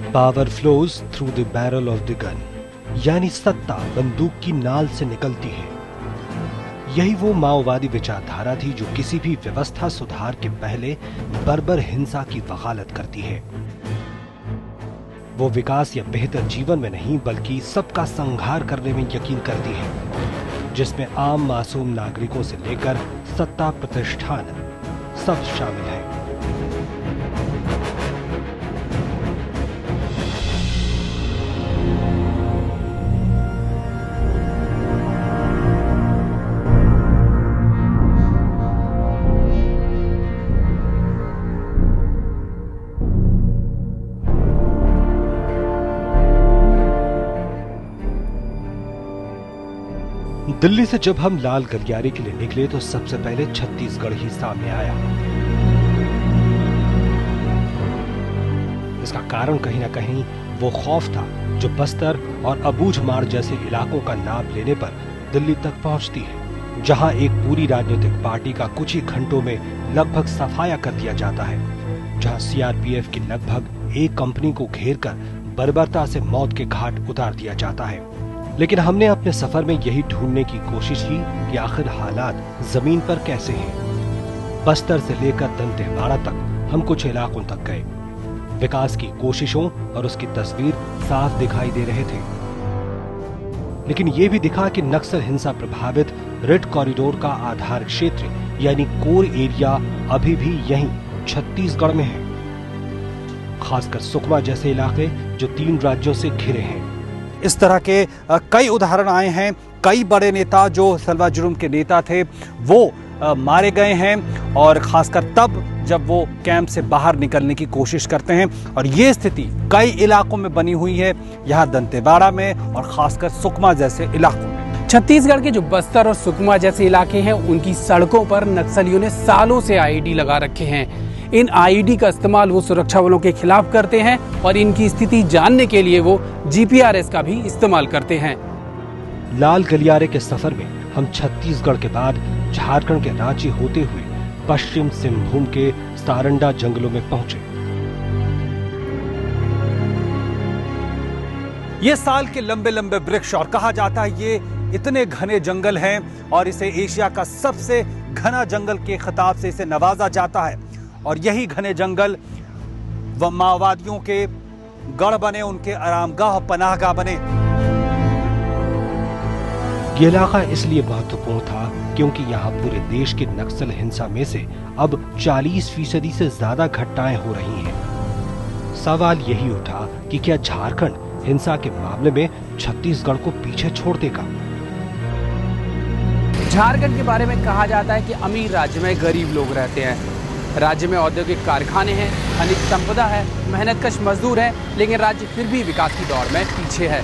Power flows through the barrel of the gun, यानी सत्ता बंदूक की नाल से निकलती है। यही वो माओवादी विचारधारा थी जो किसी भी व्यवस्था सुधार के पहले बर्बर हिंसा की वकालत करती है। वो विकास या बेहतर जीवन में नहीं बल्कि सबका संहार करने में यकीन करती है, जिसमें आम मासूम नागरिकों से लेकर सत्ता प्रतिष्ठान सब शामिल है। दिल्ली से जब हम लाल गलियारे के लिए निकले तो सबसे पहले छत्तीसगढ़ ही सामने आया। इसका कारण कहीं ना कहीं वो खौफ था जो बस्तर और अबूझमाड़ जैसे इलाकों का नाम लेने पर दिल्ली तक पहुंचती है, जहां एक पूरी राजनीतिक पार्टी का कुछ ही घंटों में लगभग सफाया कर दिया जाता है, जहां सीआरपीएफ की लगभग एक कंपनी को घेरकर बर्बरता से मौत के घाट उतार दिया जाता है। लेकिन हमने अपने सफर में यही ढूंढने की कोशिश की कि आखिर हालात जमीन पर कैसे हैं। बस्तर से लेकर दंतेवाड़ा तक हम कुछ इलाकों तक गए। विकास की कोशिशों और उसकी तस्वीर साफ दिखाई दे रहे थे, लेकिन यह भी दिखा कि नक्सल हिंसा प्रभावित रेड कॉरिडोर का आधार क्षेत्र यानी कोर एरिया अभी भी यहीं छत्तीसगढ़ में है, खासकर सुकमा जैसे इलाके जो 3 राज्यों से घिरे हैं। इस तरह के कई उदाहरण आए हैं। कई बड़े नेता जो सलवा जुर्म के नेता थे वो मारे गए हैं, और खासकर तब जब वो कैंप से बाहर निकलने की कोशिश करते हैं। और ये स्थिति कई इलाकों में बनी हुई है, यहाँ दंतेवाड़ा में और खासकर सुकमा जैसे इलाकों में। छत्तीसगढ़ के जो बस्तर और सुकमा जैसे इलाके हैं उनकी सड़कों पर नक्सलियों ने सालों से आईईडी लगा रखे हैं। इन आईईडी का इस्तेमाल वो सुरक्षा बलों के खिलाफ करते हैं और इनकी स्थिति जानने के लिए वो जीपीआरएस का भी इस्तेमाल करते हैं। लाल गलियारे के सफर में हम छत्तीसगढ़ के बाद झारखंड के रांची होते हुए पश्चिम सिंहभूम के सारंडा जंगलों में पहुंचे। ये साल के लंबे लंबे वृक्ष, और कहा जाता है ये इतने घने जंगल हैं और इसे एशिया का सबसे घना जंगल के खिताब से इसे नवाजा जाता है। और यही घने जंगल माओवादियों के गढ़ बने, उनके आरामगाह पनाहगाह बने। ये इलाका इसलिए महत्वपूर्ण था क्योंकि यहाँ पूरे देश के नक्सल हिंसा में से अब 40% से ज्यादा घटनाएं हो रही हैं। सवाल यही उठा कि क्या झारखंड हिंसा के मामले में छत्तीसगढ़ को पीछे छोड़ देगा। झारखंड के बारे में कहा जाता है कि अमीर राज्य में गरीब लोग रहते हैं। राज्य में औद्योगिक कारखाने हैं, खनिज संपदा है, मेहनतकश मजदूर हैं, लेकिन राज्य फिर भी विकास की दौड़ में पीछे है।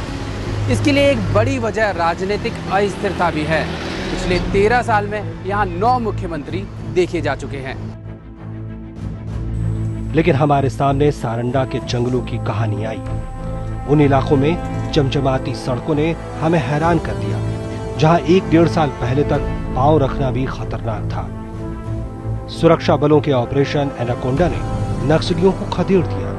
इसके लिए एक बड़ी वजह राजनीतिक अस्थिरता भी है। पिछले 13 साल में यहाँ 9 मुख्यमंत्री देखे जा चुके हैं। लेकिन हमारे सामने सारंडा के जंगलों की कहानी आई। उन इलाकों में चमचमाती सड़कों ने हमें हैरान कर दिया, जहां 1-1.5 साल पहले तक पांव रखना भी खतरनाक था। सुरक्षा बलों के ऑपरेशन एनाकोंडा ने नक्सलियों को खदेड़ दिया।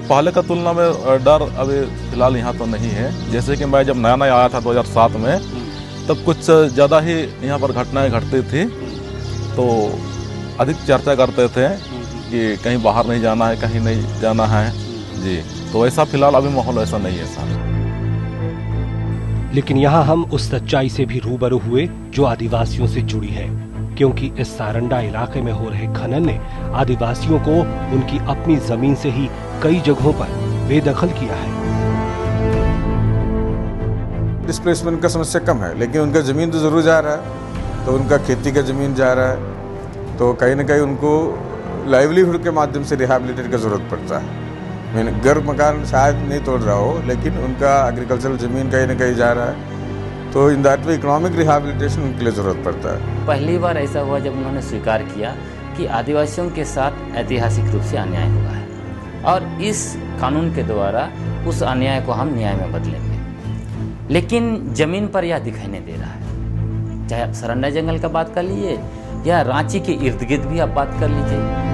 पहले का तुलना में डर अभी फिलहाल यहाँ तो नहीं है। जैसे कि मैं जब नया नया आया था 2007 में, तब कुछ ज़्यादा ही यहाँ पर घटनाएं घटती थी, तो अधिक चर्चा करते थे कि कहीं बाहर नहीं जाना है, कहीं नहीं जाना है जी। तो ऐसा फिलहाल अभी माहौल ऐसा नहीं है सर। लेकिन यहाँ हम उस सच्चाई से भी रूबरू हुए जो आदिवासियों से जुड़ी है, क्योंकि इस सारंडा इलाके में हो रहे खनन ने आदिवासियों को उनकी अपनी जमीन से ही कई जगहों पर बेदखल किया है। डिस्प्लेसमेंट का समस्या कम है, लेकिन उनका जमीन तो जरूर जा रहा है, तो उनका खेती का जमीन जा रहा है, तो कहीं ना कहीं उनको लाइवलीहुड के माध्यम से रिहैबिलिटेट का जरूरत पड़ता है। घर मकान शायद नहीं तोड़ रहा हो, लेकिन उनका एग्रीकल्चरल जमीन कहीं ना कहीं जा रहा है, तो in that way economic rehabilitation उनके लिए जरूरत पड़ता है। पहली बार ऐसा हुआ जब उन्होंने स्वीकार किया कि आदिवासियों के साथ ऐतिहासिक रूप से अन्याय हुआ है, और इस कानून के द्वारा उस अन्याय को हम न्याय में बदलेंगे। लेकिन जमीन पर यह दिखाई नहीं दे रहा है। चाहे आप सारंडा जंगल का बात कर लीजिए या रांची के इर्द गिर्द भी आप बात कर लीजिए।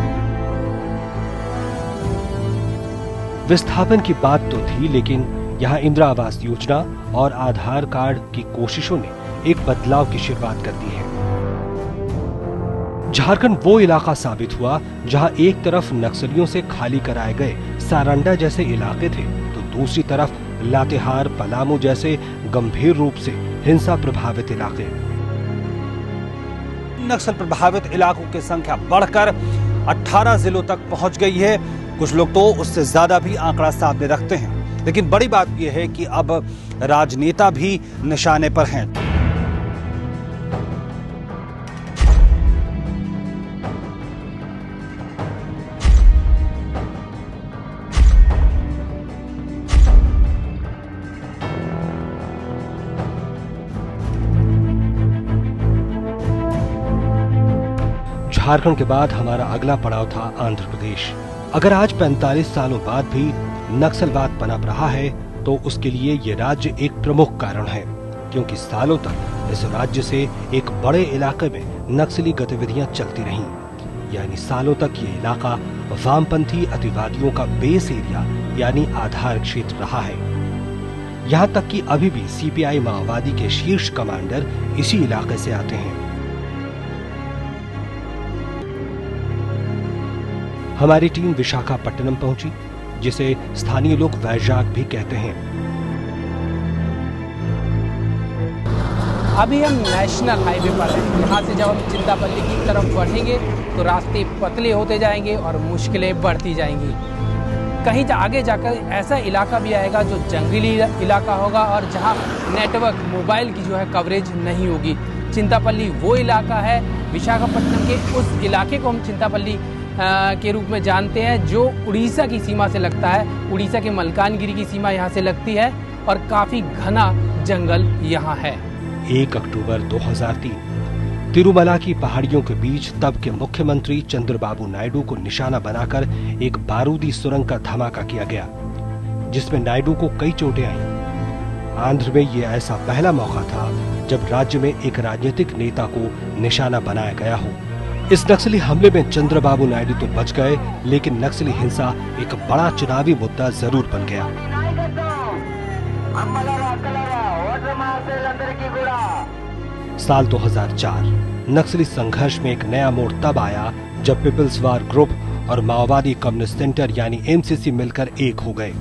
विस्थापन की बात तो थी, लेकिन यहाँ इंदिरा आवास योजना और आधार कार्ड की कोशिशों ने एक बदलाव की शुरुआत कर दी है। झारखंड वो इलाका साबित हुआ जहां एक तरफ नक्सलियों से खाली कराए गए सारंडा जैसे इलाके थे, तो दूसरी तरफ लातेहार, पलामू जैसे गंभीर रूप से हिंसा प्रभावित इलाके। नक्सल प्रभावित इलाकों की संख्या बढ़कर 18 जिलों तक पहुंच गई है। कुछ लोग तो उससे ज्यादा भी आंकड़ा सामने रखते हैं, लेकिन बड़ी बात यह है कि अब राजनेता भी निशाने पर हैं। झारखंड के बाद हमारा अगला पड़ाव था आंध्र प्रदेश। अगर आज 45 सालों बाद भी नक्सलवाद पनप रहा है, तो उसके लिए ये राज्य एक प्रमुख कारण है, क्योंकि सालों तक इस राज्य से एक बड़े इलाके में नक्सली गतिविधियां चलती रहीं। यानी सालों तक ये इलाका वामपंथी अतिवादियों का बेस एरिया यानी आधार क्षेत्र रहा है। यहाँ तक कि अभी भी सीपीआई माओवादी के शीर्ष कमांडर इसी इलाके से आते हैं। हमारी टीम विशाखापट्टनम पहुंची, जिसे स्थानीय लोग वैजाग भी कहते हैं। अभी हम नेशनल हाईवे पर हैं। यहाँ से जब हम चिंतापल्ली की तरफ बढ़ेंगे तो रास्ते पतले होते जाएंगे और मुश्किलें बढ़ती जाएंगी। कहीं आगे जाकर ऐसा इलाका भी आएगा जो जंगली इलाका होगा और जहाँ नेटवर्क मोबाइल की जो है कवरेज नहीं होगी। चिंतापल्ली वो इलाका है, विशाखापट्टनम के उस इलाके को हम चिंतापल्ली के रूप में जानते हैं, जो उड़ीसा की सीमा से लगता है। उड़ीसा के मलकानगिरी की सीमा यहाँ से लगती है और काफी घना जंगल यहाँ है। 1 अक्टूबर 2003 तिरुमला की पहाड़ियों के बीच तब के मुख्यमंत्री चंद्रबाबू नायडू को निशाना बनाकर एक बारूदी सुरंग का धमाका किया गया, जिसमें नायडू को कई चोटें आईं। आंध्र में ये ऐसा पहला मौका था जब राज्य में एक राजनीतिक नेता को निशाना बनाया गया हो। इस नक्सली हमले में चंद्रबाबू नायडू तो बच गए, लेकिन नक्सली हिंसा एक बड़ा चुनावी मुद्दा जरूर बन गया। साल 2004 नक्सली संघर्ष में एक नया मोड़ तब आया जब पीपल्स वार ग्रुप और माओवादी कम्युनिस्ट सेंटर यानी एमसीसी मिलकर एक हो गए।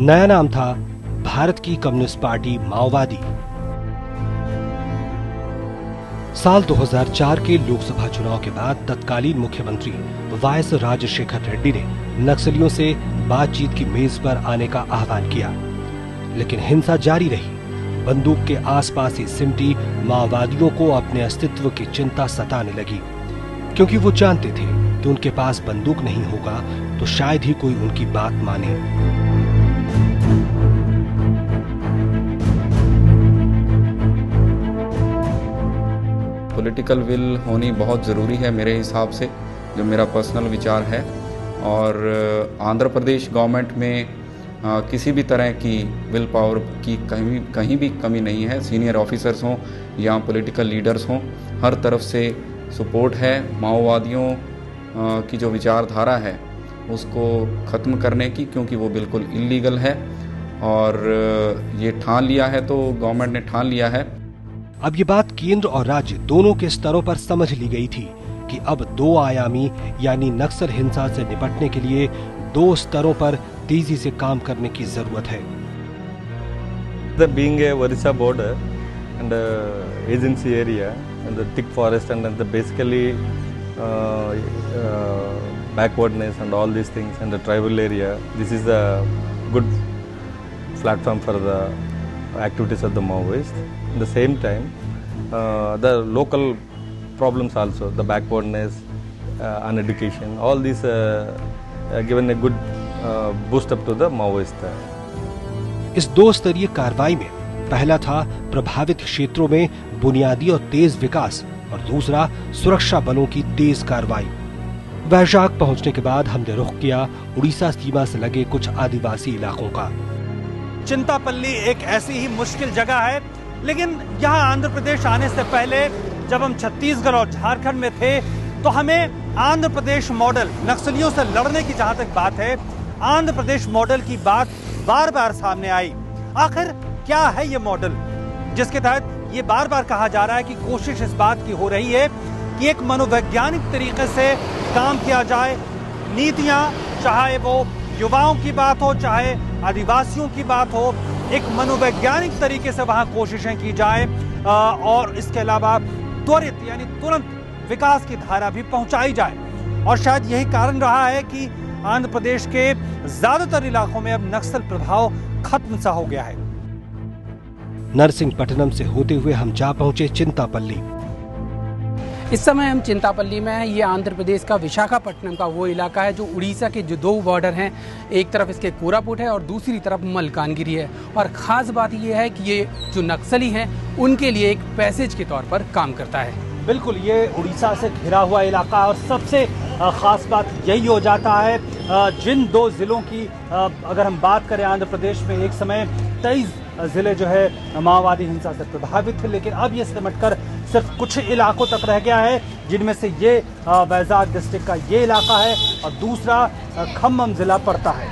नया नाम था भारत की कम्युनिस्ट पार्टी माओवादी। साल 2004 के लोकसभा चुनाव के बाद तत्कालीन मुख्यमंत्री वाएस राजशेखर रेड्डी ने नक्सलियों से बातचीत की मेज पर आने का आह्वान किया, लेकिन हिंसा जारी रही। बंदूक के आसपास ही सिमटी माओवादियों को अपने अस्तित्व की चिंता सताने लगी, क्योंकि वो जानते थे कि उनके पास बंदूक नहीं होगा तो शायद ही कोई उनकी बात माने। पॉलिटिकल विल होनी बहुत ज़रूरी है मेरे हिसाब से, जो मेरा पर्सनल विचार है। और आंध्र प्रदेश गवर्नमेंट में किसी भी तरह की विल पावर की कहीं भी कमी नहीं है। सीनियर ऑफिसर्स हों या पॉलिटिकल लीडर्स हों, हर तरफ से सपोर्ट है। माओवादियों की जो विचारधारा है उसको ख़त्म करने की, क्योंकि वो बिल्कुल इल्लीगल है और ये ठान लिया है, तो गवर्नमेंट ने ठान लिया है। अब ये बात केंद्र और राज्य दोनों के स्तरों पर समझ ली गई थी कि अब 2 आयामी यानी नक्सल हिंसा से निपटने के लिए 2 स्तरों पर तेजी से काम करने की जरूरत है। Being a Orissa border and agency area and the thick forest and the basically backwardness and all these things and the tribal area, this is a good platform for the activities of the Maoists. At the same time, the local problems also, the backwardness, uneducation, all these given a good boost up to the Maoist. इस 2 स्तरीय कार्रवाई में पहला था प्रभावित क्षेत्रों में बुनियादी और तेज विकास और दूसरा सुरक्षा बलों की तेज कार्रवाई। वैशाख पहुंचने के बाद हमने रुख किया उड़ीसा सीमा से लगे कुछ आदिवासी इलाकों का। चिंतापल्ली एक ऐसी ही मुश्किल जगह है, लेकिन यहाँ आंध्र प्रदेश आने से पहले जब हम छत्तीसगढ़ और झारखंड में थे तो हमें आंध्र प्रदेश मॉडल नक्सलियों से लड़ने की जहाँ तक बात है आंध्र प्रदेश मॉडल की बात बार बार सामने आई। आखिर क्या है ये मॉडल जिसके तहत ये बार बार कहा जा रहा है कि कोशिश इस बात की हो रही है कि एक मनोवैज्ञानिक तरीके से काम किया जाए, नीतियां, चाहे वो युवाओं की बात हो चाहे आदिवासियों की बात हो, एक मनोवैज्ञानिक तरीके से वहां कोशिशें की जाए और इसके अलावा त्वरित यानी तुरंत विकास की धारा भी पहुंचाई जाए। और शायद यही कारण रहा है कि आंध्र प्रदेश के ज्यादातर इलाकों में अब नक्सल प्रभाव खत्म सा हो गया है। नरसिंहपट्टनम से होते हुए हम जा पहुंचे चिंतापल्ली। इस समय हम चिंतापल्ली में हैं। ये आंध्र प्रदेश का विशाखापट्टनम का वो इलाका है जो उड़ीसा के जो दो बॉर्डर हैं, एक तरफ इसके कोरापुट है और दूसरी तरफ मलकानगिरी है। और ख़ास बात ये है कि ये जो नक्सली हैं उनके लिए एक पैसेज के तौर पर काम करता है। बिल्कुल, ये उड़ीसा से घिरा हुआ इलाका और सबसे ख़ास बात यही हो जाता है जिन दो ज़िलों की अगर हम बात करें आंध्र प्रदेश में एक समय 23 ज़िले जो है माओवादी हिंसा से प्रभावित थे, लेकिन अब ये सिमटकर सिर्फ कुछ इलाकों तक रह गया है, जिनमें से ये वैजाग डिस्ट्रिक्ट का ये इलाका है और दूसरा खम्मम ज़िला पड़ता है।